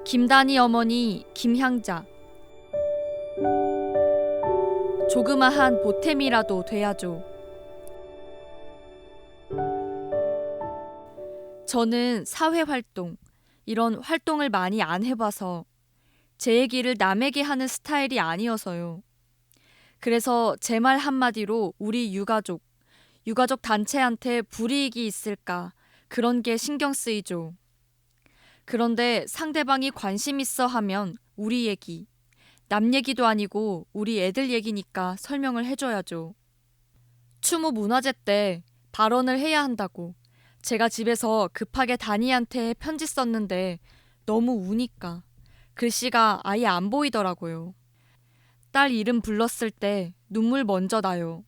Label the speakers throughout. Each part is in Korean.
Speaker 1: 김단희 어머니 김향자. 조그마한 보탬이라도 돼야죠. 저는 사회활동, 이런 활동을 많이 안 해봐서 제 얘기를 남에게 하는 스타일이 아니어서요. 그래서 제 말 한마디로 우리 유가족 단체한테 불이익이 있을까 그런 게 신경 쓰이죠. 그런데 상대방이 관심 있어 하면 우리 얘기, 남 얘기도 아니고 우리 애들 얘기니까 설명을 해줘야죠. 추모 문화제 때 발언을 해야 한다고 제가 집에서 급하게 다니한테 편지 썼는데 너무 우니까 글씨가 아예 안 보이더라고요. 딸 이름 불렀을 때 눈물 먼저 나요.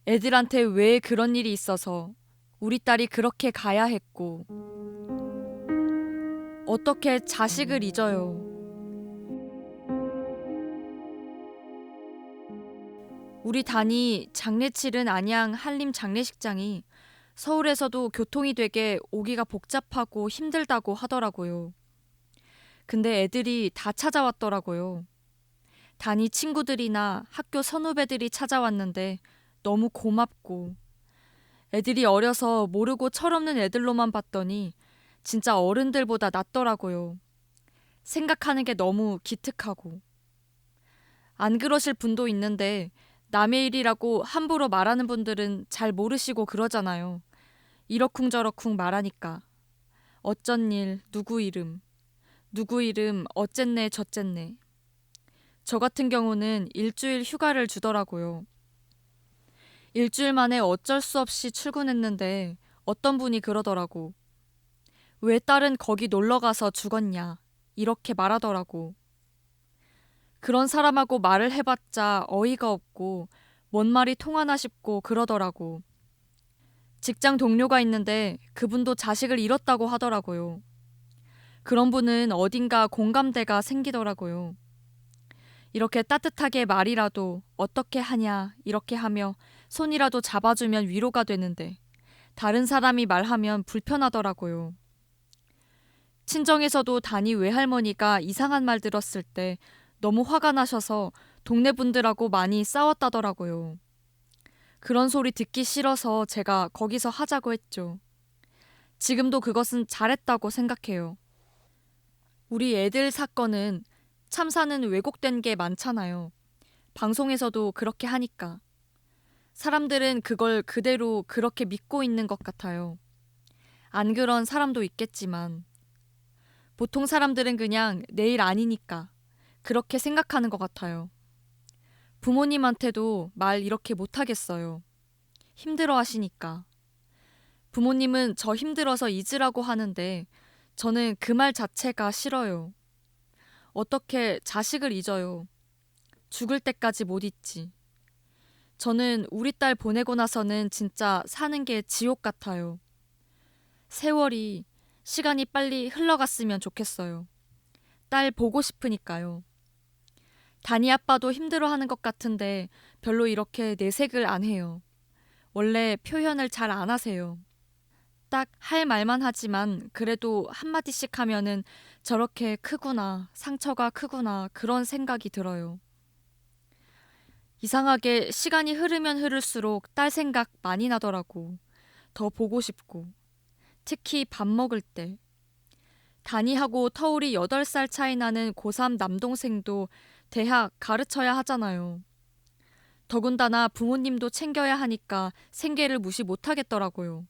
Speaker 1: 애들한테 왜 그런 일이 있어서 우리 딸이 그렇게 가야 했고 어떻게 자식을 잊어요. 우리 단이 장례 치른 안양 한림 장례식장이 서울에서도 교통이 되게 오기가 복잡하고 힘들다고 하더라고요. 근데 애들이 다 찾아왔더라고요. 단이 친구들이나 학교 선후배들이 찾아왔는데 너무 고맙고 애들이 어려서 모르고 철없는 애들로만 봤더니 진짜 어른들보다 낫더라고요. 생각하는 게 너무 기특하고. 안 그러실 분도 있는데 남의 일이라고 함부로 말하는 분들은 잘 모르시고 그러잖아요. 이러쿵저러쿵 말하니까. 어쩐 일, 누구 이름 어쨌네 저쨌네. 저 같은 경우는 일주일 휴가를 주더라고요. 일주일 만에 어쩔 수 없이 출근했는데 어떤 분이 그러더라고. 왜 딸은 거기 놀러가서 죽었냐 이렇게 말하더라고. 그런 사람하고 말을 해봤자 어이가 없고 뭔 말이 통하나 싶고 그러더라고. 직장 동료가 있는데 그분도 자식을 잃었다고 하더라고요. 그런 분은 어딘가 공감대가 생기더라고요. 이렇게 따뜻하게 말이라도 어떻게 하냐 이렇게 하며 손이라도 잡아주면 위로가 되는데 다른 사람이 말하면 불편하더라고요. 친정에서도 단이 외할머니가 이상한 말 들었을 때 너무 화가 나셔서 동네 분들하고 많이 싸웠다더라고요. 그런 소리 듣기 싫어서 제가 거기서 하자고 했죠. 지금도 그것은 잘했다고 생각해요. 우리 애들 사건은 참사는 왜곡된 게 많잖아요. 방송에서도 그렇게 하니까. 사람들은 그걸 그대로 그렇게 믿고 있는 것 같아요. 안 그런 사람도 있겠지만 보통 사람들은 그냥 내일 아니니까 그렇게 생각하는 것 같아요. 부모님한테도 말 이렇게 못하겠어요. 힘들어 하시니까. 부모님은 저 힘들어서 잊으라고 하는데 저는 그 말 자체가 싫어요. 어떻게 자식을 잊어요. 죽을 때까지 못 잊지. 저는 우리 딸 보내고 나서는 진짜 사는 게 지옥 같아요. 세월이, 시간이 빨리 흘러갔으면 좋겠어요. 딸 보고 싶으니까요. 단이 아빠도 힘들어하는 것 같은데 별로 이렇게 내색을 안 해요. 원래 표현을 잘 안 하세요. 딱 할 말만 하지만 그래도 한마디씩 하면은 저렇게 크구나, 상처가 크구나 그런 생각이 들어요. 이상하게 시간이 흐르면 흐를수록 딸 생각 많이 나더라고. 더 보고 싶고. 특히 밥 먹을 때. 단이하고 터울이 8살 차이 나는 고3 남동생도 대학 가르쳐야 하잖아요. 더군다나 부모님도 챙겨야 하니까 생계를 무시 못하겠더라고요.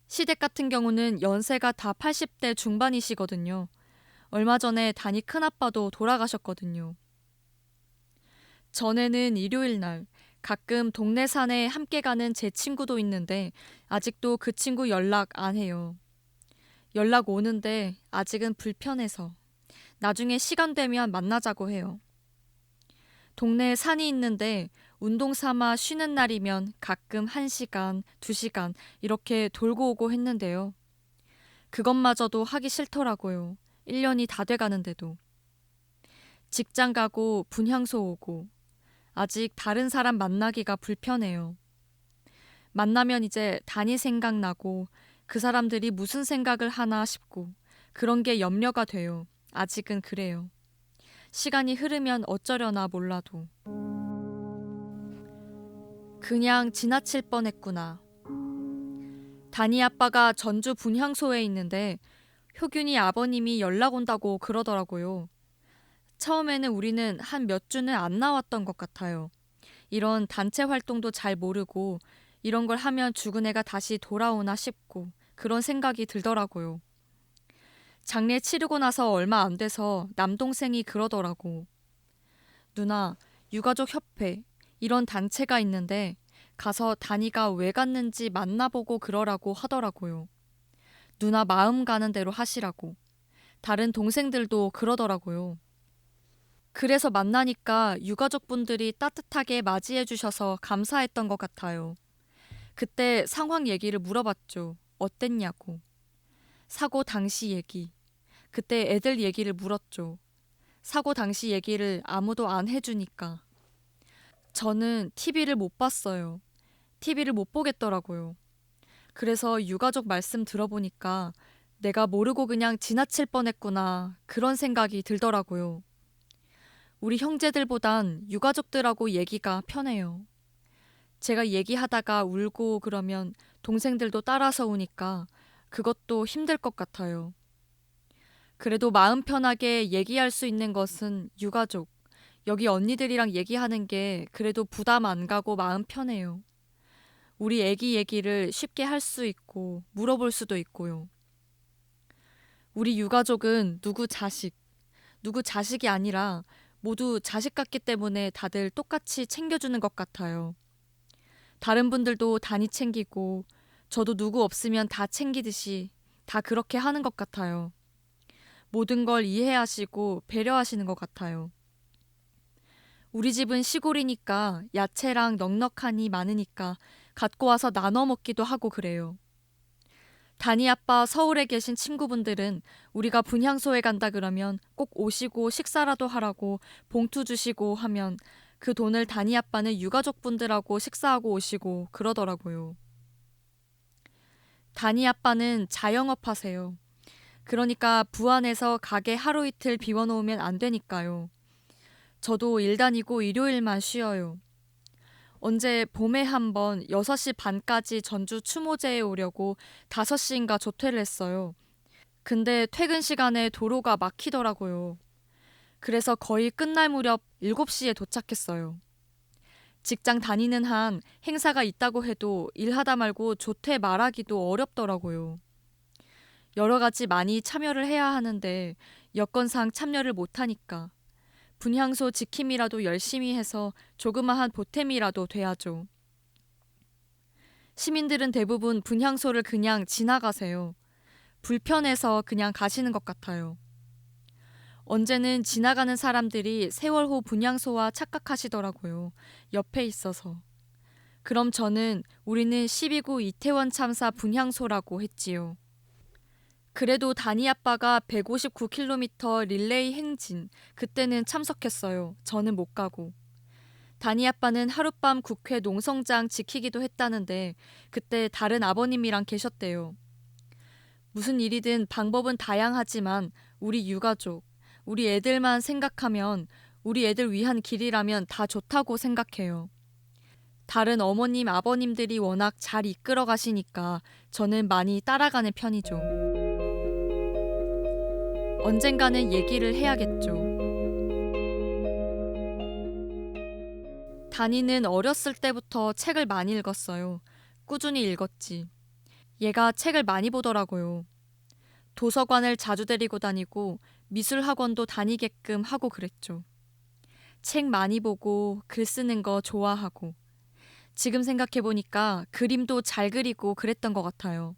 Speaker 1: 시댁 같은 경우는 연세가 다 80대 중반이시거든요. 얼마 전에 단이 큰아빠도 돌아가셨거든요. 전에는 일요일 날 가끔 동네 산에 함께 가는 제 친구도 있는데 아직도 그 친구 연락 안 해요. 연락 오는데 아직은 불편해서 나중에 시간 되면 만나자고 해요. 동네에 산이 있는데 운동 삼아 쉬는 날이면 가끔 1시간, 2시간 이렇게 돌고 오고 했는데요. 그것마저도 하기 싫더라고요. 1년이 다 돼가는데도. 직장 가고 분향소 오고 아직 다른 사람 만나기가 불편해요. 만나면 이제 단이 생각나고 그 사람들이 무슨 생각을 하나 싶고 그런 게 염려가 돼요. 아직은 그래요. 시간이 흐르면 어쩌려나 몰라도. 그냥 지나칠 뻔했구나. 다니 아빠가 전주 분향소에 있는데 효균이 아버님이 연락 온다고 그러더라고요. 처음에는 우리는 한 몇 주는 안 나왔던 것 같아요. 이런 단체 활동도 잘 모르고 이런 걸 하면 죽은 애가 다시 돌아오나 싶고 그런 생각이 들더라고요. 장례 치르고 나서 얼마 안 돼서 남동생이 그러더라고. 누나, 유가족 협회 이런 단체가 있는데 가서 다니가 왜 갔는지 만나보고 그러라고 하더라고요. 누나 마음 가는 대로 하시라고. 다른 동생들도 그러더라고요. 그래서 만나니까 유가족분들이 따뜻하게 맞이해 주셔서 감사했던 것 같아요. 그때 상황 얘기를 물어봤죠. 어땠냐고. 사고 당시 얘기. 그때 애들 얘기를 물었죠. 사고 당시 얘기를 아무도 안 해주니까. 저는 TV를 못 봤어요. TV를 못 보겠더라고요. 그래서 유가족 말씀 들어보니까 내가 모르고 그냥 지나칠 뻔했구나. 그런 생각이 들더라고요. 우리 형제들보단 유가족들하고 얘기가 편해요. 제가 얘기하다가 울고 그러면 동생들도 따라서 우니까 그것도 힘들 것 같아요. 그래도 마음 편하게 얘기할 수 있는 것은 유가족, 여기 언니들이랑 얘기하는 게 그래도 부담 안 가고 마음 편해요. 우리 애기 얘기를 쉽게 할 수 있고 물어볼 수도 있고요. 우리 유가족은 누구 자식이 아니라 모두 자식 같기 때문에 다들 똑같이 챙겨주는 것 같아요. 다른 분들도 다니 챙기고 저도 누구 없으면 다 챙기듯이 다 그렇게 하는 것 같아요. 모든 걸 이해하시고 배려하시는 것 같아요. 우리 집은 시골이니까 야채랑 넉넉하니 많으니까 갖고 와서 나눠 먹기도 하고 그래요. 다니 아빠 서울에 계신 친구분들은 우리가 분향소에 간다 그러면 꼭 오시고 식사라도 하라고 봉투 주시고 하면 그 돈을 다니 아빠는 유가족분들하고 식사하고 오시고 그러더라고요. 다니 아빠는 자영업 하세요. 그러니까 부안에서 가게 하루 이틀 비워놓으면 안 되니까요. 저도 일 다니고 일요일만 쉬어요. 언제 봄에 한번 6시 반까지 전주 추모제에 오려고 5시인가 조퇴를 했어요. 근데 퇴근 시간에 도로가 막히더라고요. 그래서 거의 끝날 무렵 7시에 도착했어요. 직장 다니는 한 행사가 있다고 해도 일하다 말고 조퇴 말하기도 어렵더라고요. 여러 가지 많이 참여를 해야 하는데 여건상 참여를 못하니까 분향소 지킴이라도 열심히 해서 조그마한 보탬이라도 돼야죠. 시민들은 대부분 분향소를 그냥 지나가세요. 불편해서 그냥 가시는 것 같아요. 언제는 지나가는 사람들이 세월호 분향소와 착각하시더라고요. 옆에 있어서. 그럼 저는 우리는 12구 이태원 참사 분향소라고 했지요. 그래도 다니 아빠가 159km 릴레이 행진, 그때는 참석했어요. 저는 못 가고. 다니 아빠는 하룻밤 국회 농성장 지키기도 했다는데 그때 다른 아버님이랑 계셨대요. 무슨 일이든 방법은 다양하지만 우리 유가족, 우리 애들만 생각하면 우리 애들 위한 길이라면 다 좋다고 생각해요. 다른 어머님, 아버님들이 워낙 잘 이끌어 가시니까 저는 많이 따라가는 편이죠. 언젠가는 얘기를 해야겠죠. 다니는 어렸을 때부터 책을 많이 읽었어요. 꾸준히 읽었지. 얘가 책을 많이 보더라고요. 도서관을 자주 데리고 다니고 미술학원도 다니게끔 하고 그랬죠. 책 많이 보고 글 쓰는 거 좋아하고 지금 생각해보니까 그림도 잘 그리고 그랬던 것 같아요.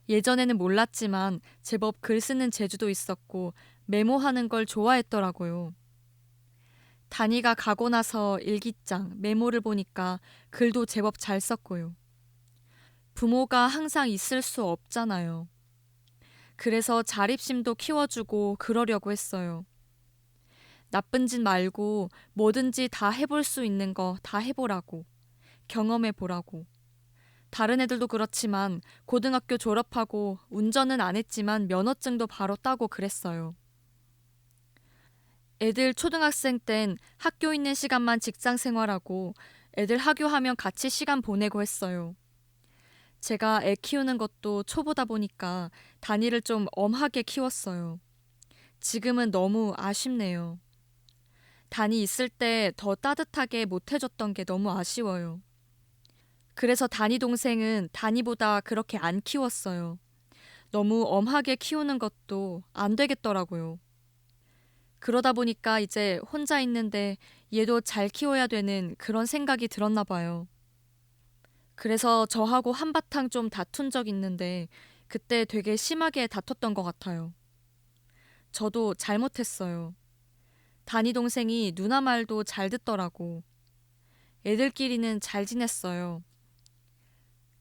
Speaker 1: 예전에는 몰랐지만 제법 글 쓰는 재주도 있었고 메모하는 걸 좋아했더라고요. 다니가 가고 나서 일기장, 메모를 보니까 글도 제법 잘 썼고요. 부모가 항상 있을 수 없잖아요. 그래서 자립심도 키워주고 그러려고 했어요. 나쁜 짓 말고 뭐든지 다 해볼 수 있는 거 다 해보라고. 경험해보라고. 다른 애들도 그렇지만 고등학교 졸업하고 운전은 안 했지만 면허증도 바로 따고 그랬어요. 애들 초등학생 땐 학교 있는 시간만 직장 생활하고 애들 하교하면 같이 시간 보내고 했어요. 제가 애 키우는 것도 초보다 보니까 단위를 좀 엄하게 키웠어요. 지금은 너무 아쉽네요. 단이 있을 때 더 따뜻하게 못 해줬던 게 너무 아쉬워요. 그래서 단이 동생은 단이보다 그렇게 안 키웠어요. 너무 엄하게 키우는 것도 안 되겠더라고요. 그러다 보니까 이제 혼자 있는데 얘도 잘 키워야 되는 그런 생각이 들었나 봐요. 그래서 저하고 한바탕 좀 다툰 적 있는데 그때 되게 심하게 다퉜던 것 같아요. 저도 잘못했어요. 단이 동생이 누나 말도 잘 듣더라고. 애들끼리는 잘 지냈어요.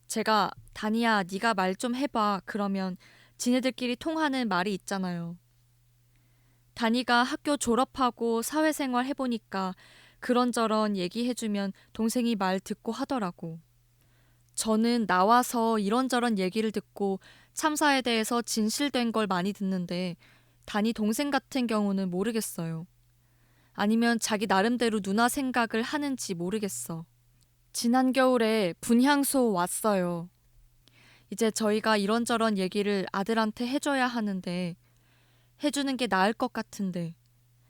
Speaker 1: 제가 단이야 네가 말 좀 해봐 그러면 지네들끼리 통하는 말이 있잖아요. 단이가 학교 졸업하고 사회생활 해보니까 그런저런 얘기해주면 동생이 말 듣고 하더라고. 저는 나와서 이런저런 얘기를 듣고 참사에 대해서 진실된 걸 많이 듣는데 단이 동생 같은 경우는 모르겠어요. 아니면 자기 나름대로 누나 생각을 하는지 모르겠어. 지난 겨울에 분향소 왔어요. 이제 저희가 이런저런 얘기를 아들한테 해줘야 하는데 해주는 게 나을 것 같은데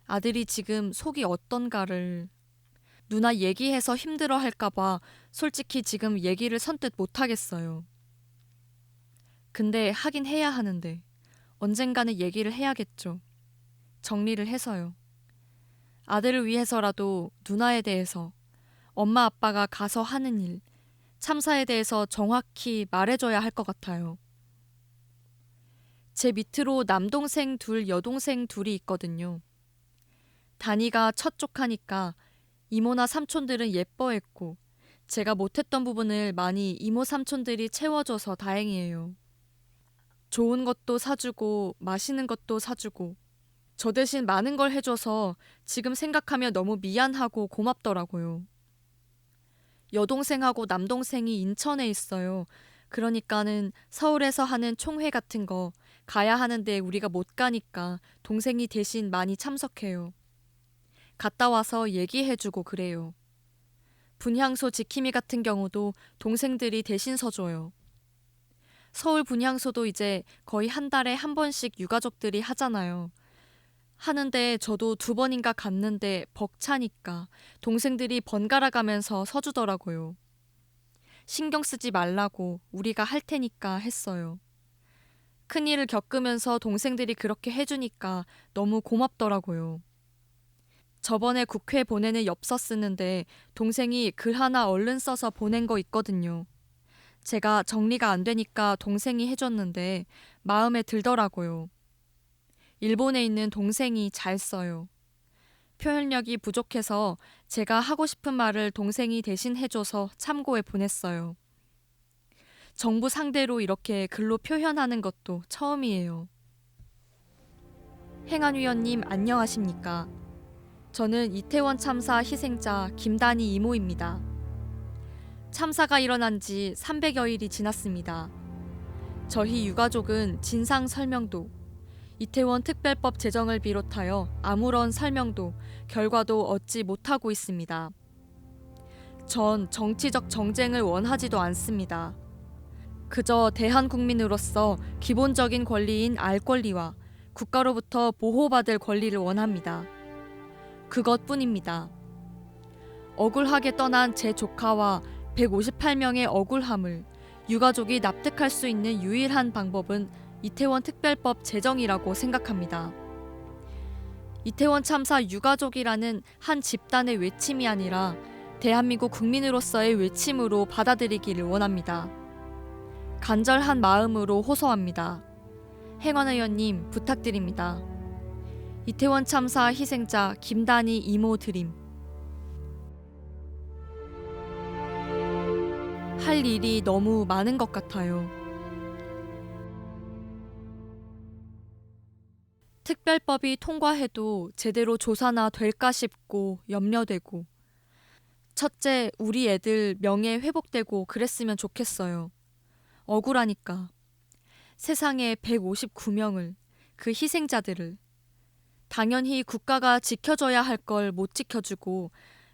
Speaker 1: 아들이 지금 속이 어떤가를 누나 얘기해서 힘들어 할까봐 솔직히 지금 얘기를 선뜻 못하겠어요. 근데 하긴 해야 하는데 언젠가는 얘기를 해야겠죠. 정리를 해서요. 아들을 위해서라도 누나에 대해서 엄마 아빠가 가서 하는 일, 참사에 대해서 정확히 말해줘야 할 것 같아요. 제 밑으로 남동생 둘, 여동생 둘이 있거든요. 단이가 첫 조카니까 이모나 삼촌들은 예뻐했고 제가 못했던 부분을 많이 이모 삼촌들이 채워줘서 다행이에요. 좋은 것도 사주고 맛있는 것도 사주고 저 대신 많은 걸 해줘서 지금 생각하면 너무 미안하고 고맙더라고요. 여동생하고 남동생이 인천에 있어요. 그러니까는 서울에서 하는 총회 같은 거 가야 하는데 우리가 못 가니까 동생이 대신 많이 참석해요. 갔다 와서 얘기해주고 그래요. 분향소 지킴이 같은 경우도 동생들이 대신 서줘요. 서울 분향소도 이제 거의 한 달에 한 번씩 유가족들이 하잖아요. 하는데 저도 2번인가 갔는데 벅차니까 동생들이 번갈아 가면서 서주더라고요. 신경 쓰지 말라고 우리가 할 테니까 했어요. 큰일을 겪으면서 동생들이 그렇게 해주니까 너무 고맙더라고요. 저번에 국회 보내는 엽서 쓰는데 동생이 글 하나 얼른 써서 보낸 거 있거든요. 제가 정리가 안 되니까 동생이 해줬는데 마음에 들더라고요. 일본에 있는 동생이 잘 써요. 표현력이 부족해서 제가 하고 싶은 말을 동생이 대신 해줘서 참고해 보냈어요. 정부 상대로 이렇게 글로 표현하는 것도 처음이에요. 행안위원님 안녕하십니까? 저는 이태원 참사 희생자 김단희 이모입니다. 참사가 일어난 지 300여일이 지났습니다. 저희 유가족은 진상 설명도, 이태원 특별법 제정을 비롯하여 아무런 설명도, 결과도 얻지 못하고 있습니다. 전 정치적 정쟁을 원하지도 않습니다. 그저 대한국민으로서 기본적인 권리인 알 권리와 국가로부터 보호받을 권리를 원합니다. 그것뿐입니다. 억울하게 떠난 제 조카와 158명의 억울함을 유가족이 납득할 수 있는 유일한 방법은 이태원 특별법 제정이라고 생각합니다. 이태원 참사 유가족이라는 한 집단의 외침이 아니라 대한민국 국민으로서의 외침으로 받아들이기를 원합니다. 간절한 마음으로 호소합니다. 행안위원님 부탁드립니다. 이태원 참사 희생자 김단희 이모 드림. 할 일이 너무 많은 것 같아요. 특별법이 통과해도 제대로 조사나 될까 싶고 염려되고 첫째, 우리 애들 명예 회복되고 그랬으면 좋겠어요. 억울하니까. 세상에 159명을, 그 희생자들을. 당연히 국가가 지켜줘야 할 걸 못 지켜주고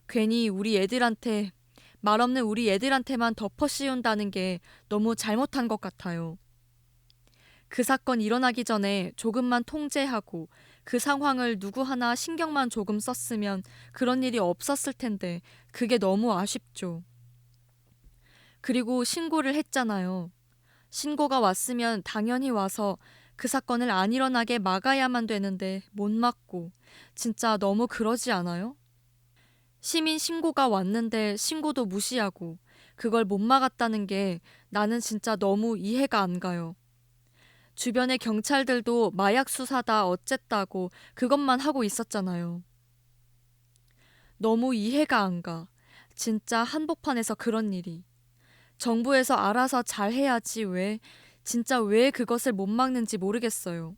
Speaker 1: 괜히 우리 애들한테, 말없는 우리 애들한테만 덮어 씌운다는 게 너무 잘못한 것 같아요. 그 사건 일어나기 전에 조금만 통제하고 그 상황을 누구 하나 신경만 조금 썼으면 그런 일이 없었을 텐데 그게 너무 아쉽죠. 그리고 신고를 했잖아요. 신고가 왔으면 당연히 와서 그 사건을 안 일어나게 막아야만 되는데 못 막고 진짜 너무 그러지 않아요? 시민 신고가 왔는데 신고도 무시하고 그걸 못 막았다는 게 나는 진짜 너무 이해가 안 가요. 주변의 경찰들도 마약 수사다 어쨌다고 그것만 하고 있었잖아요. 너무 이해가 안 가. 진짜 한복판에서 그런 일이. 정부에서 알아서 잘 해야지 진짜 왜 그것을 못 막는지 모르겠어요.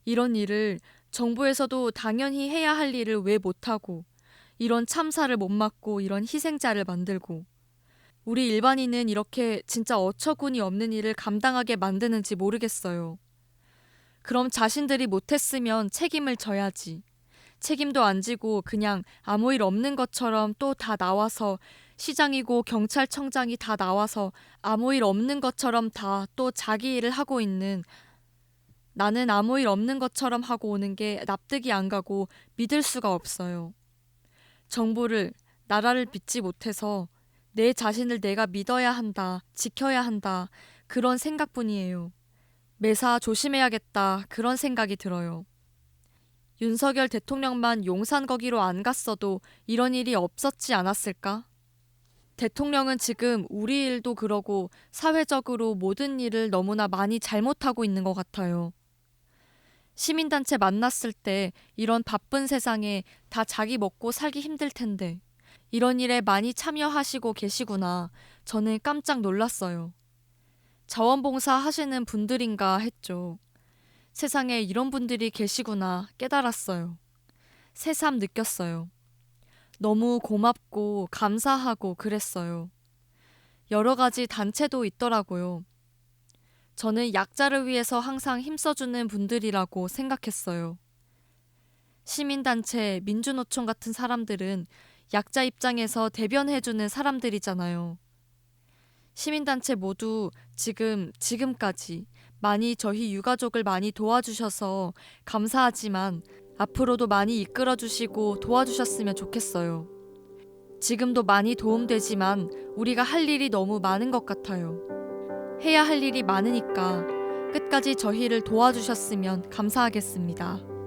Speaker 1: 이런 일을 정부에서도 당연히 해야 할 일을 왜 못하고 이런 참사를 못 막고 이런 희생자를 만들고 우리 일반인은 이렇게 진짜 어처구니 없는 일을 감당하게 만드는지 모르겠어요. 그럼 자신들이 못했으면 책임을 져야지. 책임도 안 지고 그냥 아무 일 없는 것처럼 또 다 나와서 시장이고 경찰청장이 다 나와서 아무 일 없는 것처럼 다 또 자기 일을 하고 있는 나는 아무 일 없는 것처럼 하고 오는 게 납득이 안 가고 믿을 수가 없어요. 정부를, 나라를 믿지 못해서 내 자신을 내가 믿어야 한다, 지켜야 한다, 그런 생각뿐이에요. 매사 조심해야겠다, 그런 생각이 들어요. 윤석열 대통령만 용산 거기로 안 갔어도 이런 일이 없었지 않았을까? 대통령은 지금 우리 일도 그러고 사회적으로 모든 일을 너무나 많이 잘못하고 있는 것 같아요. 시민단체 만났을 때 이런 바쁜 세상에 다 자기 먹고 살기 힘들 텐데 이런 일에 많이 참여하시고 계시구나. 저는 깜짝 놀랐어요. 자원봉사 하시는 분들인가 했죠. 세상에 이런 분들이 계시구나 깨달았어요. 새삼 느꼈어요. 너무 고맙고 감사하고 그랬어요. 여러 가지 단체도 있더라고요. 저는 약자를 위해서 항상 힘써주는 분들이라고 생각했어요. 시민단체, 민주노총 같은 사람들은 약자 입장에서 대변해주는 사람들이잖아요. 시민단체 모두 지금까지 많이 저희 유가족을 많이 도와주셔서 감사하지만 앞으로도 많이 이끌어주시고 도와주셨으면 좋겠어요. 지금도 많이 도움되지만 우리가 할 일이 너무 많은 것 같아요. 해야 할 일이 많으니까 끝까지 저희를 도와주셨으면 감사하겠습니다.